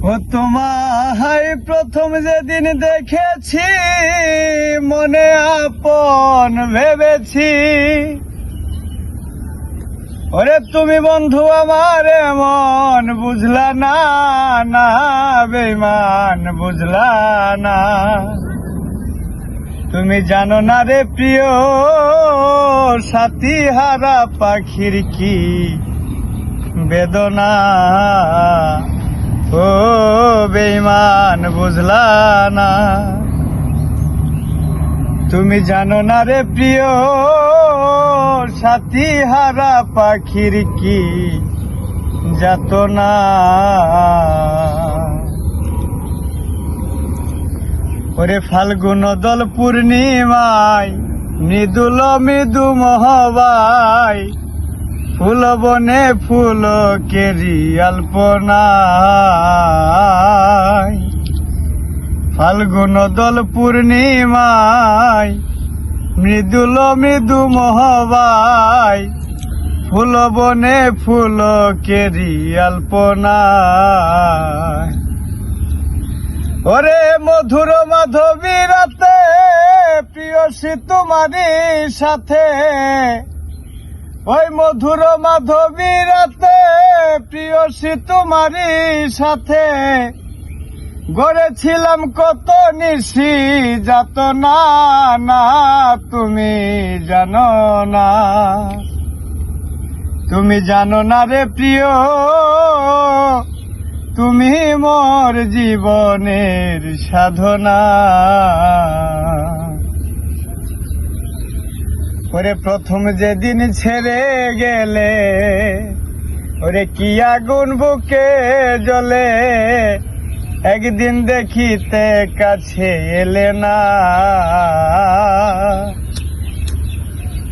ও তোমায় প্রথম যেদিন দেখেছি মনে আপন ভেবেছি। ওরে তুমি বন্ধু আমার এমন বুঝলা না, না বেঈমান বুঝলা না। তুমি জানো না রে প্রিয় সাথী হারা পাখির কি বেদনা। ও বেঈমান বুঝলা না। তুমি জানো না রে প্রিয় সাথী হারা পাখির কি যাতনা। ওরে ফাল্গুন দল পূর্ণিমায় মৃদুল মৃদু মহবাই ফুল বনে ফুল কেরি আল্পনায়। ফাল্গুন দল পূর্ণিমায় মৃদুল মৃদু মহবাই ফুল বনে ফুল কেরি আল্পনায়। ওরে মধুর মাধবী রাতে প্রিয়সী তোমারই সাথে, ওই মধুর মাধবী রাতে প্রিয়সী তোমারই সাথে গড়েছিলাম কত নিশি যাতনা। না তুমি জানো না, তুমি জানো না রে প্রিয় তুমি মোর জীবনের সাধনা। ওরে প্রথম যেদিন ছেড়ে গেলে ওরে কি আগুন বুকে জ্বলে, একদিন দেখিতে কাছে এলে না।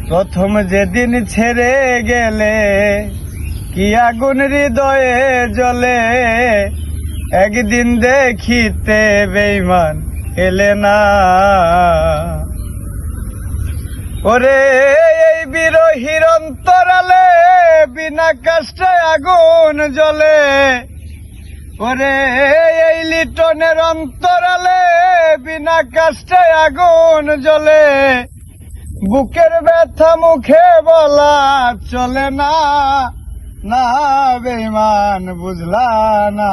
প্রথম যেদিন ছেড়ে গেলে কি আগুন হৃদয়ে জ্বলে, একদিন দেখিতে বেঈমান এলে না। ওরে এই বিরহীর অন্তরালে বিনা কষ্টে আগুন জ্বলে, ওরে এই লিটনের অন্তরালে বিনা কষ্টে আগুন জ্বলে। বুকের ব্যথা মুখে বলা চলে না, না বেঈমান বুঝলা না।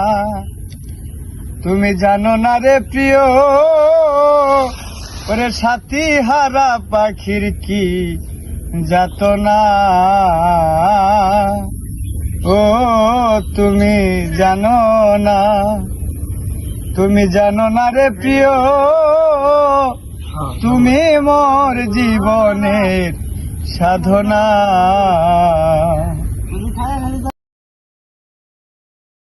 তুমি জানো না রে প্রিয় ওরে সাথী হারা পাখির কি যাতনা। ও তুমি জানো না, তুমি জানো না রে প্রিয় তুমি মোর জীবনের সাধনা।